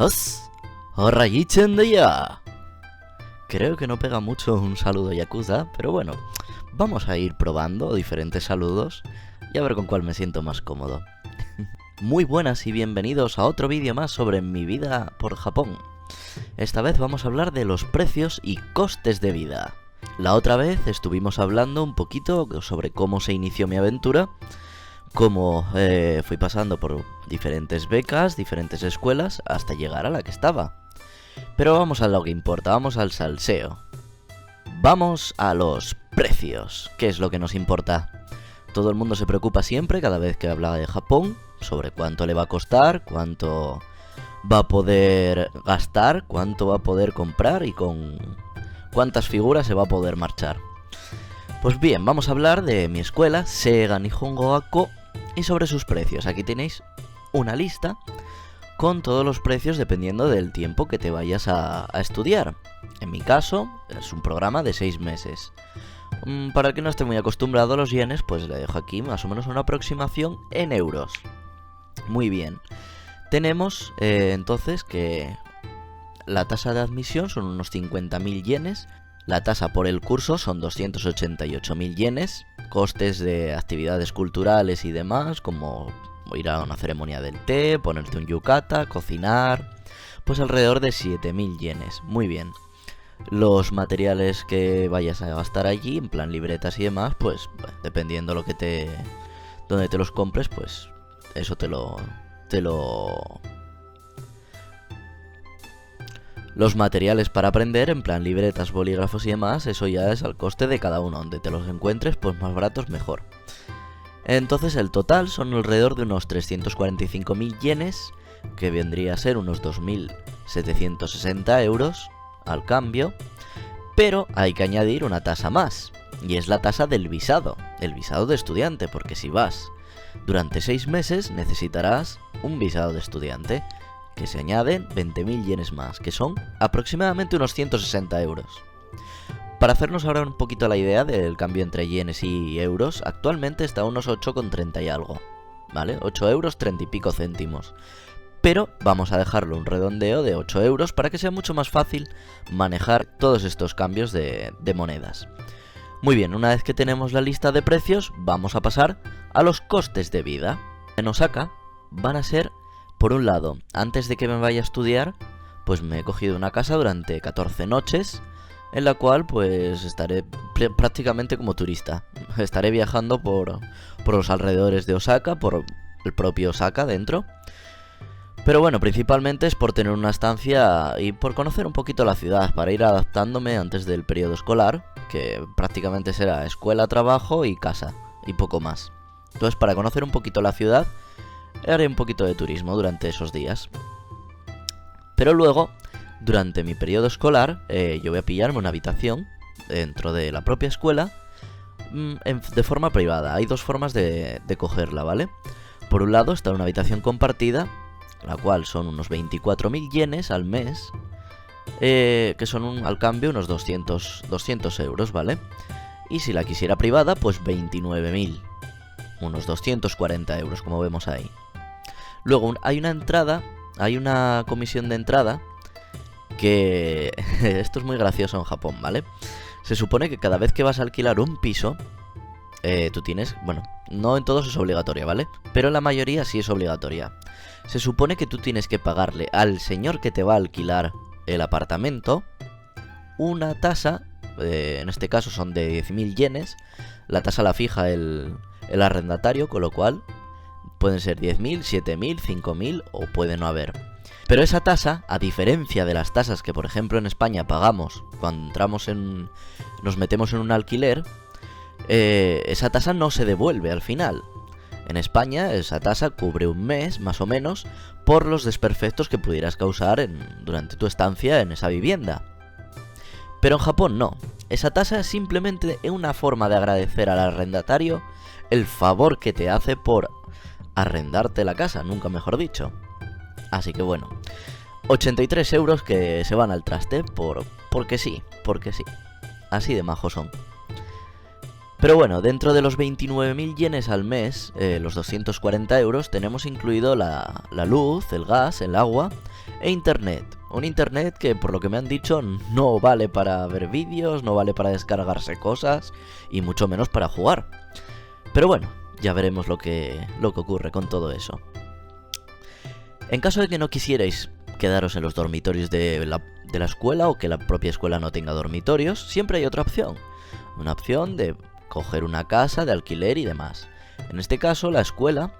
¡Os! ¡Horrayichen de ya! Creo que no pega mucho un saludo yakuza, pero bueno, vamos a ir probando diferentes saludos y a ver con cuál me siento más cómodo. Muy buenas y bienvenidos a otro vídeo más sobre mi vida por Japón. Esta vez vamos a hablar de los precios y costes de vida. La otra vez estuvimos hablando un poquito sobre cómo se inició mi aventura, cómo fui pasando por diferentes becas, diferentes escuelas, hasta llegar a la que estaba. Pero vamos a lo que importa, vamos al salseo. Vamos a los precios, ¿qué es lo que nos importa? Todo el mundo se preocupa siempre, cada vez que habla de Japón, sobre cuánto le va a costar, cuánto va a poder gastar, cuánto va a poder comprar y con cuántas figuras se va a poder marchar. Pues bien, vamos a hablar de mi escuela, Seiga Nihongo Gakko, y sobre sus precios. Aquí tenéis una lista con todos los precios dependiendo del tiempo que te vayas a estudiar. En mi caso, es un programa de 6 meses. Para el que no esté muy acostumbrado a los yenes, pues le dejo aquí más o menos una aproximación en euros. Muy bien. Tenemos entonces que la tasa de admisión son unos 50.000 yenes. La tasa por el curso son 288.000 yenes. Costes de actividades culturales y demás, como ir a una ceremonia del té, ponerte un yukata, cocinar, pues alrededor de 7.000 yenes. Muy bien. Los materiales que vayas a gastar allí, en plan libretas y demás, pues dependiendo donde te los compres, pues eso Los materiales para aprender, en plan libretas, bolígrafos y demás, eso ya es al coste de cada uno. Donde te los encuentres, pues más baratos mejor. Entonces el total son alrededor de unos 345.000 yenes, que vendría a ser unos 2.760 euros al cambio. Pero hay que añadir una tasa más, y es la tasa del visado, el visado de estudiante, porque si vas durante 6 meses necesitarás un visado de estudiante, que se añaden 20.000 yenes más, que son aproximadamente unos 160 euros. Para hacernos ahora un poquito la idea del cambio entre yenes y euros, actualmente está a unos 8,30 y algo, ¿vale? 8 euros 30 y pico céntimos. Pero vamos a dejarlo un redondeo de 8 euros para que sea mucho más fácil manejar todos estos cambios de monedas. Muy bien, una vez que tenemos la lista de precios, vamos a pasar a los costes de vida. En Osaka van a ser, por un lado, antes de que me vaya a estudiar, pues me he cogido una casa durante 14 noches, en la cual pues estaré prácticamente como turista. Estaré viajando por los alrededores de Osaka, por el propio Osaka dentro. Pero bueno, principalmente es por tener una estancia y por conocer un poquito la ciudad, para ir adaptándome antes del periodo escolar, que prácticamente será escuela, trabajo y casa, y poco más. Entonces, para conocer un poquito la ciudad, haré un poquito de turismo durante esos días. Pero luego, durante mi periodo escolar, yo voy a pillarme una habitación dentro de la propia escuela de forma privada. Hay dos formas de cogerla, ¿vale? Por un lado está una habitación compartida, la cual son unos 24.000 yenes al mes, que son al cambio unos 200 euros, ¿vale? Y si la quisiera privada, pues 29.000, unos 240 euros, como vemos ahí. Luego hay una comisión de entrada que esto es muy gracioso en Japón, ¿vale? Se supone que cada vez que vas a alquilar un piso, tú tienes, bueno, no en todos es obligatoria, ¿vale? Pero en la mayoría sí es obligatoria. Se supone que tú tienes que pagarle al señor que te va a alquilar el apartamento una tasa, en este caso son de 10.000 yenes. La tasa la fija el arrendatario, con lo cual pueden ser 10.000, 7.000, 5.000 o puede no haber. Pero esa tasa, a diferencia de las tasas que por ejemplo en España pagamos cuando nos metemos en un alquiler, esa tasa no se devuelve al final. En España esa tasa cubre un mes más o menos por los desperfectos que pudieras causar durante tu estancia en esa vivienda. Pero en Japón no. Esa tasa es simplemente una forma de agradecer al arrendatario el favor que te hace por arrendarte la casa, nunca mejor dicho. Así que bueno, 83 euros que se van al traste porque sí, porque sí. Así de majos son. Pero bueno, dentro de los 29.000 yenes al mes, los 240 euros, tenemos incluido la luz, el gas, el agua e internet. Un internet que, por lo que me han dicho, no vale para ver vídeos, no vale para descargarse cosas y mucho menos para jugar. Pero bueno, ya veremos lo que ocurre con todo eso. En caso de que no quisierais quedaros en los dormitorios de la escuela o que la propia escuela no tenga dormitorios, siempre hay otra opción. Una opción de coger una casa de alquiler y demás. En este caso, la escuela,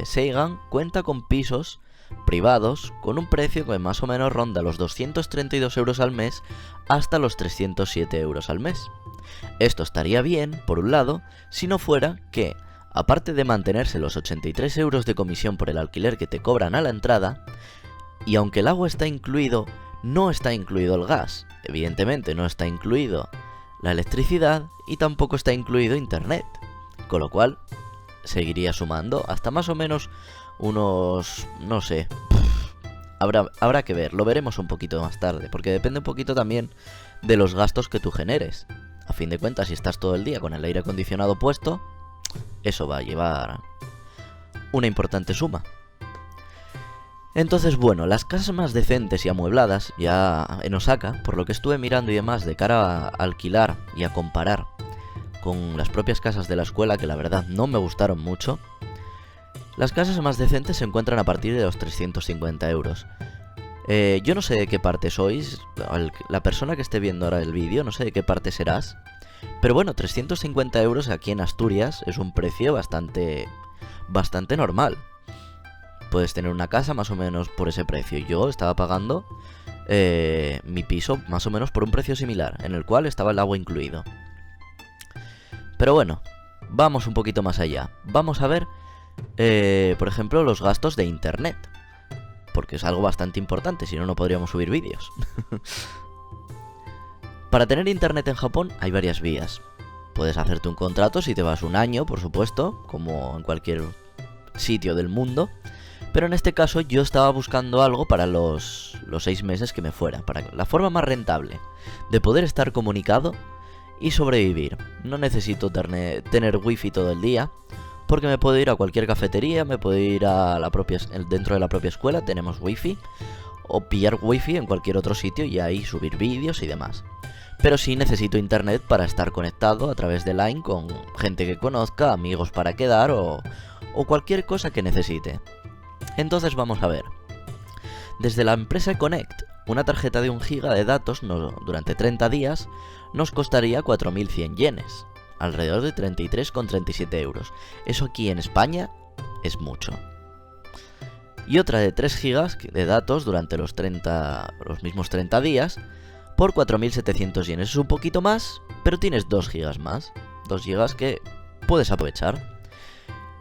Seigan, cuenta con pisos privados con un precio que más o menos ronda los 232 euros al mes hasta los 307 euros al mes. Esto estaría bien, por un lado, si no fuera que, aparte de mantenerse los 83 euros de comisión por el alquiler que te cobran a la entrada, y aunque el agua está incluido, no está incluido el gas, evidentemente no está incluido la electricidad y tampoco está incluido internet, con lo cual seguiría sumando hasta más o menos unos, no sé, habrá que ver, lo veremos un poquito más tarde, porque depende un poquito también de los gastos que tú generes. A fin de cuentas, si estás todo el día con el aire acondicionado puesto, eso va a llevar una importante suma. Entonces, bueno, las casas más decentes y amuebladas, ya en Osaka, por lo que estuve mirando y demás, de cara a alquilar y a comparar con las propias casas de la escuela, que la verdad no me gustaron mucho, las casas más decentes se encuentran a partir de los 350 euros. Yo no sé de qué parte sois, la persona que esté viendo ahora el vídeo, no sé de qué parte serás, pero bueno, 350 euros aquí en Asturias es un precio bastante normal. Puedes tener una casa más o menos por ese precio. Yo estaba pagando mi piso más o menos por un precio similar, en el cual estaba el agua incluido. Pero bueno, vamos un poquito más allá. Vamos a ver, por ejemplo, los gastos de internet, porque es algo bastante importante, si no, no podríamos subir vídeos. Para tener internet en Japón hay varias vías. Puedes hacerte un contrato si te vas un año, por supuesto, como en cualquier sitio del mundo. Pero en este caso yo estaba buscando algo para los 6 meses que me fuera, para la forma más rentable de poder estar comunicado y sobrevivir. No necesito tener wifi todo el día, porque me puedo ir a cualquier cafetería, me puedo ir a dentro de la propia escuela, tenemos wifi, o pillar wifi en cualquier otro sitio y ahí subir vídeos y demás. Pero sí necesito internet para estar conectado a través de Line con gente que conozca, amigos para quedar o cualquier cosa que necesite. Entonces vamos a ver. Desde la empresa Connect, una tarjeta de 1 GB de datos durante 30 días nos costaría 4.100 yenes, alrededor de 33,37 euros. Eso aquí en España es mucho. Y otra de 3 GB de datos durante los mismos 30 días por 4.700 yenes. Es un poquito más, pero tienes 2 GB más. 2 GB que puedes aprovechar.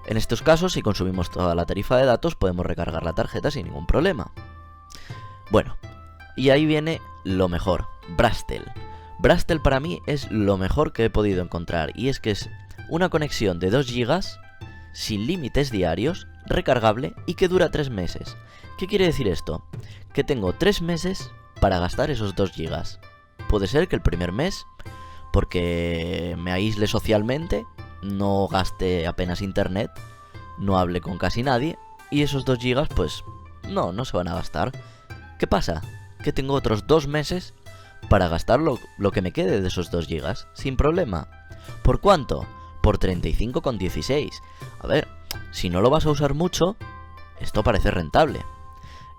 En estos casos, si consumimos toda la tarifa de datos, podemos recargar la tarjeta sin ningún problema. Bueno, y ahí viene lo mejor, Brastel. Brastel para mí es lo mejor que he podido encontrar, y es que es una conexión de 2 GB sin límites diarios, recargable y que dura 3 meses. ¿Qué quiere decir esto? Que tengo 3 meses para gastar esos 2 GB. Puede ser que el primer mes, porque me aísle socialmente, no gaste apenas internet, no hable con casi nadie, y esos 2 GB pues no se van a gastar. ¿Qué pasa? Que tengo otros 2 meses para gastar lo que me quede de esos 2 GB, sin problema. ¿Por cuánto? Por 35,16. A ver, si no lo vas a usar mucho, esto parece rentable,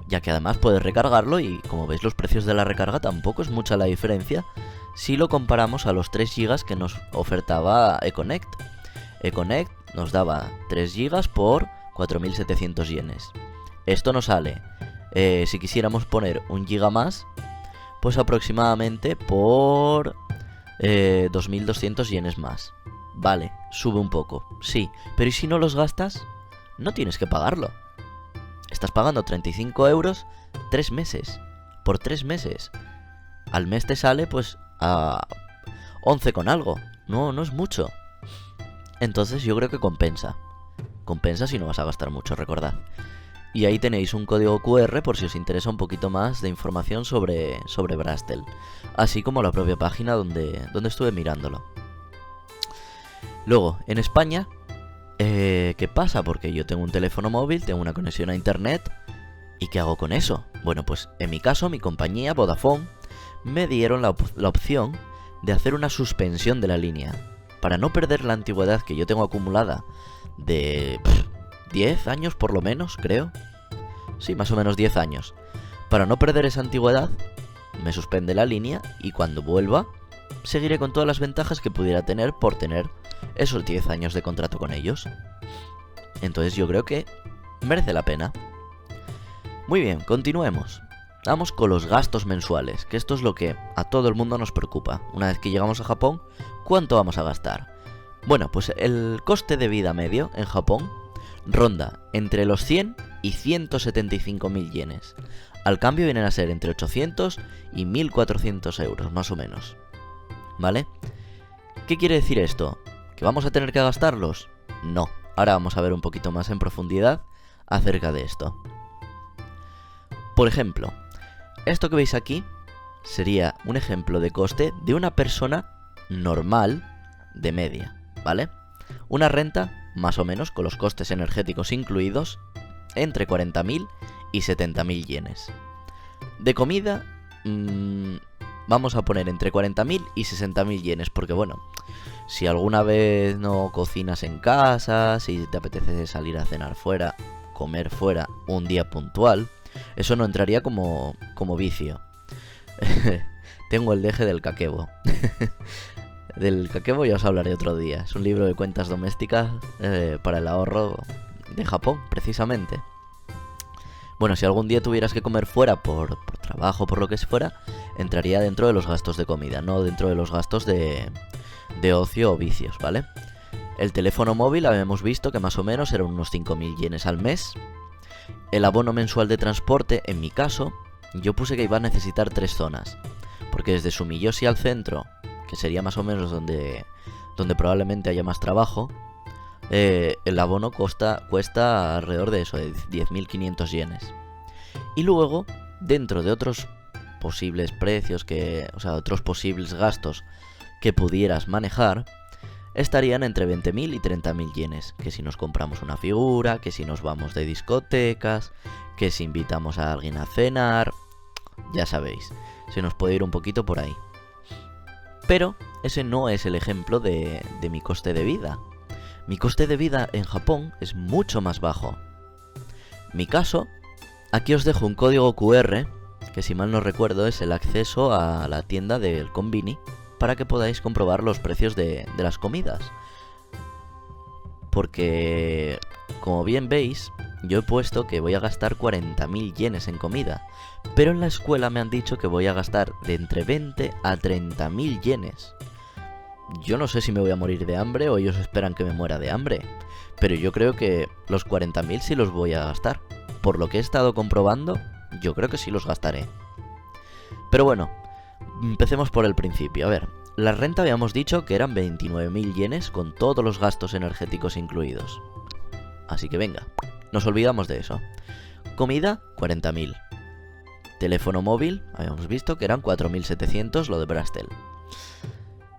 ya que además puedes recargarlo y, como veis, los precios de la recarga tampoco es mucha la diferencia si lo comparamos a los 3 GB que nos ofertaba Econnect. Econnect nos daba 3 GB por 4.700 yenes. Esto nos sale, si quisiéramos poner 1 GB más, pues aproximadamente por 2.200 yenes más. Vale, sube un poco, sí, pero ¿y si no los gastas? No tienes que pagarlo. Estás pagando 35 euros 3 meses, por 3 meses. Al mes te sale pues a 11 con algo, no es mucho. Entonces yo creo que compensa si no vas a gastar mucho, recordad. Y ahí tenéis un código QR por si os interesa un poquito más de información sobre Brastel, así como la propia página donde estuve mirándolo. Luego, en España, ¿qué pasa? Porque yo tengo un teléfono móvil, tengo una conexión a internet, ¿y qué hago con eso? Bueno, pues en mi caso, mi compañía, Vodafone, me dieron la opción de hacer una suspensión de la línea, para no perder la antigüedad que yo tengo acumulada de 10 años por lo menos, creo. Sí, más o menos 10 años. Para no perder esa antigüedad, me suspende la línea y cuando vuelva, seguiré con todas las ventajas que pudiera tener por tener esos 10 años de contrato con ellos. Entonces yo creo que merece la pena. Muy bien, continuemos. Vamos con los gastos mensuales, que esto es lo que a todo el mundo nos preocupa. Una vez que llegamos a Japón, ¿cuánto vamos a gastar? Bueno, pues el coste de vida medio en Japón ronda entre los 100 y 175.000 yenes. Al cambio vienen a ser entre 800 y 1.400 euros, más o menos. ¿Vale? ¿Qué quiere decir esto? ¿Que vamos a tener que gastarlos? No. Ahora vamos a ver un poquito más en profundidad acerca de esto. Por ejemplo, esto que veis aquí sería un ejemplo de coste de una persona normal de media, ¿vale? Una renta, más o menos, con los costes energéticos incluidos, entre 40.000 y 70.000 yenes. De comida, vamos a poner entre 40.000 y 60.000 yenes, porque bueno, si alguna vez no cocinas en casa, si te apetece salir a cenar fuera, comer fuera un día puntual, eso no entraría como vicio. Tengo el deje del kakebo. Del kakebo ya os hablaré otro día. Es un libro de cuentas domésticas para el ahorro de Japón, precisamente. Bueno, si algún día tuvieras que comer fuera por trabajo, por lo que fuera, entraría dentro de los gastos de comida, no dentro de los gastos de ocio o vicios, ¿vale? El teléfono móvil habíamos visto que más o menos eran unos 5.000 yenes al mes. El abono mensual de transporte, en mi caso, yo puse que iba a necesitar 3 zonas. Porque desde Sumiyoshi al centro, que sería más o menos donde probablemente haya más trabajo, el abono cuesta alrededor de eso, de 10.500 yenes. Y luego, dentro de otros posibles precios, otros posibles gastos que pudieras manejar, estarían entre 20.000 y 30.000 yenes. Que si nos compramos una figura, que si nos vamos de discotecas, que si invitamos a alguien a cenar, ya sabéis, se nos puede ir un poquito por ahí. Pero ese no es el ejemplo de mi coste de vida. Mi coste de vida en Japón es mucho más bajo. Mi caso, aquí os dejo un código QR, que si mal no recuerdo es el acceso a la tienda del Konbini, para que podáis comprobar los precios de las comidas. Porque, como bien veis, yo he puesto que voy a gastar 40.000 yenes en comida, pero en la escuela me han dicho que voy a gastar de entre 20 a 30.000 yenes. Yo no sé si me voy a morir de hambre o ellos esperan que me muera de hambre, pero yo creo que los 40.000 sí los voy a gastar. Por lo que he estado comprobando, yo creo que sí los gastaré. Pero bueno, empecemos por el principio. A ver, la renta habíamos dicho que eran 29.000 yenes con todos los gastos energéticos incluidos. Así que venga, nos olvidamos de eso. Comida, 40.000. Teléfono móvil, habíamos visto que eran 4.700 lo de Brastel.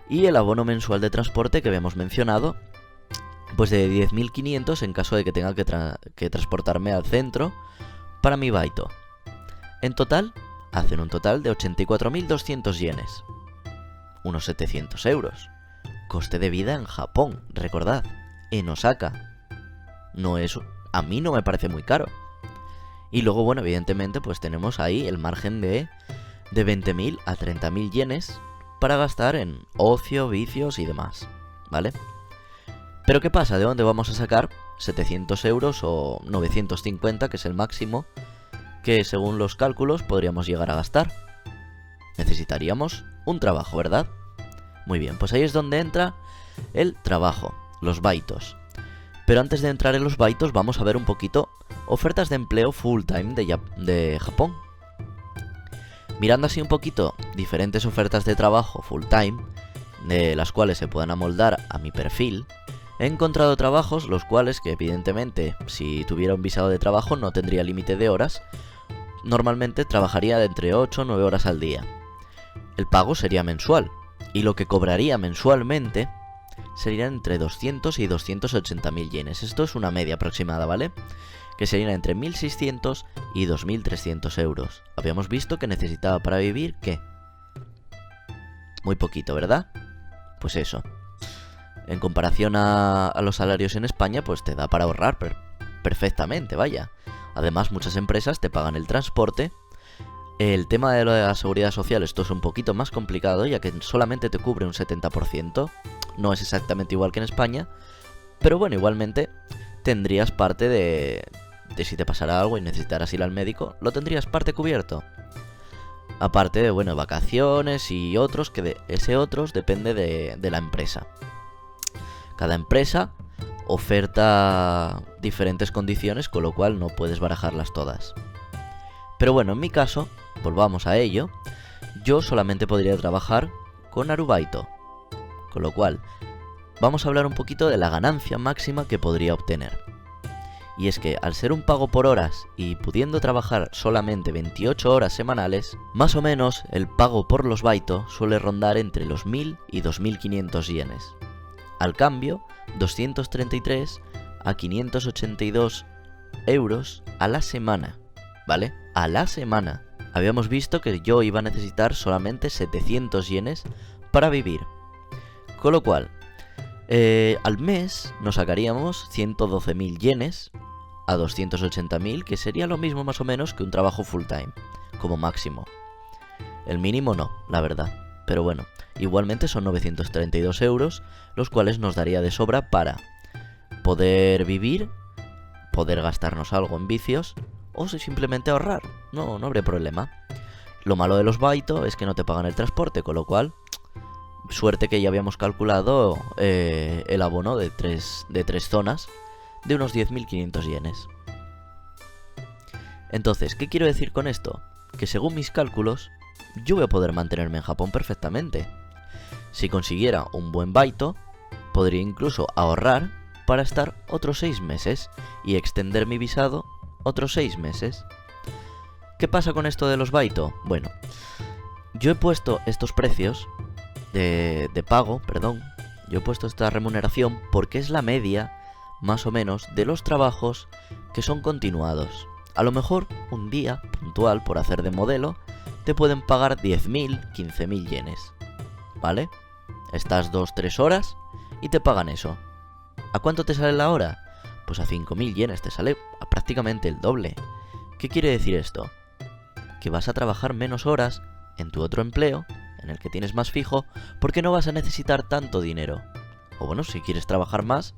Y el abono mensual de transporte que habíamos mencionado, pues de 10.500 en caso de que tenga que transportarme al centro para mi baito. En total, hacen un total de 84.200 yenes. Unos 700 euros. Coste de vida en Japón, recordad, en Osaka. No es, a mí no me parece muy caro. Y luego, bueno, evidentemente, pues tenemos ahí el margen de 20.000 a 30.000 yenes para gastar en ocio, vicios y demás, ¿vale? Pero ¿qué pasa? ¿De dónde vamos a sacar 700 euros o 950, que es el máximo que según los cálculos podríamos llegar a gastar? Necesitaríamos un trabajo, ¿verdad? Muy bien, pues ahí es donde entra el trabajo, los baitos. Pero antes de entrar en los baitos vamos a ver un poquito ofertas de empleo full time de Japón. Mirando así un poquito diferentes ofertas de trabajo full time, de las cuales se puedan amoldar a mi perfil, He encontrado trabajos los cuales, que evidentemente, si tuviera un visado de trabajo no tendría límite de horas. Normalmente trabajaría de entre 8 o 9 horas al día. El pago sería mensual, y lo que cobraría mensualmente serían entre 200 y 280.000 yenes. Esto es una media aproximada, ¿vale? Que serían entre 1.600 y 2.300 euros. Habíamos visto que necesitaba para vivir, ¿qué? Muy poquito, ¿verdad? Pues eso. En comparación a los salarios en España, pues te da para ahorrar perfectamente, vaya. Además, muchas empresas te pagan el transporte. El tema de la seguridad social, esto es un poquito más complicado, ya que solamente te cubre un 70%. No es exactamente igual que en España, pero bueno, igualmente tendrías parte de si te pasara algo y necesitaras ir al médico, lo tendrías parte cubierto. Aparte de, bueno, vacaciones y otros, que ese otros depende de la empresa. Cada empresa oferta diferentes condiciones, con lo cual no puedes barajarlas todas. Pero bueno, en mi caso, volvamos a ello, yo solamente podría trabajar con arubaito. Con lo cual, vamos a hablar un poquito de la ganancia máxima que podría obtener. Y es que al ser un pago por horas y pudiendo trabajar solamente 28 horas semanales, más o menos el pago por los baito suele rondar entre los 1.000 y 2.500 yenes. Al cambio, 233 a 582 euros a la semana, ¿vale? A la semana. Habíamos visto que yo iba a necesitar solamente 700 yenes para vivir. Con lo cual, al mes nos sacaríamos 112.000 yenes a 280.000, que sería lo mismo más o menos que un trabajo full time, como máximo. El mínimo no, la verdad. Pero bueno, igualmente son 932 euros, los cuales nos daría de sobra para poder vivir, poder gastarnos algo en vicios o simplemente ahorrar. No habría problema. Lo malo de los baito es que no te pagan el transporte, con lo cual, suerte que ya habíamos calculado el abono de tres zonas de unos 10.500 yenes. Entonces, ¿qué quiero decir con esto? Que según mis cálculos, yo voy a poder mantenerme en Japón perfectamente. Si consiguiera un buen baito, podría incluso ahorrar para estar otros 6 meses y extender mi visado otros 6 meses. ¿Qué pasa con esto de los baito? Bueno, yo he puesto estos precios de pago, yo he puesto esta remuneración porque es la media, más o menos, de los trabajos que son continuados. A lo mejor un día puntual por hacer de modelo te pueden pagar 10.000, 15.000 yenes, ¿vale? Estás 2-3 horas y te pagan eso. ¿A cuánto te sale la hora? Pues a 5.000 yenes, te sale a prácticamente el doble. ¿Qué quiere decir esto? Que vas a trabajar menos horas en tu otro empleo, en el que tienes más fijo, porque no vas a necesitar tanto dinero. O bueno, si quieres trabajar más,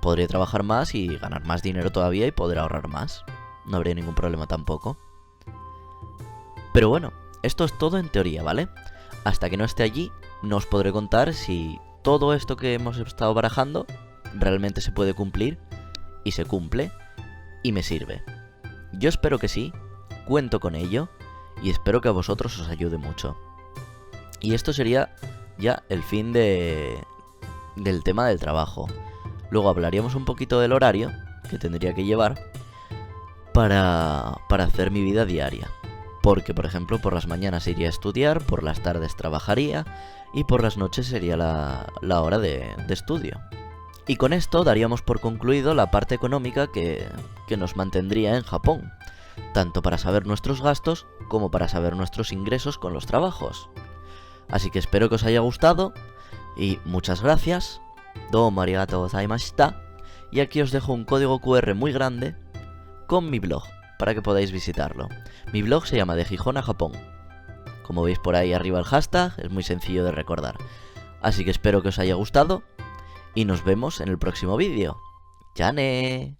podría trabajar más y ganar más dinero todavía y poder ahorrar más. No habría ningún problema tampoco. Pero bueno, esto es todo en teoría, ¿vale? Hasta que no esté allí, no os podré contar si todo esto que hemos estado barajando realmente se puede cumplir, y se cumple, y me sirve. Yo espero que sí, cuento con ello, y espero que a vosotros os ayude mucho. Y esto sería ya el fin del tema del trabajo. Luego hablaríamos un poquito del horario que tendría que llevar para hacer mi vida diaria. Porque, por ejemplo, por las mañanas iría a estudiar, por las tardes trabajaría y por las noches sería la hora de estudio. Y con esto daríamos por concluido la parte económica que nos mantendría en Japón, tanto para saber nuestros gastos como para saber nuestros ingresos con los trabajos. Así que espero que os haya gustado y muchas gracias. Domo arigatou gozaimashita. Y aquí os dejo un código QR muy grande con mi blog para que podáis visitarlo. Mi blog se llama De Gijón a Japón. Como veis por ahí arriba el hashtag, es muy sencillo de recordar. Así que espero que os haya gustado y nos vemos en el próximo vídeo. ¡Yane!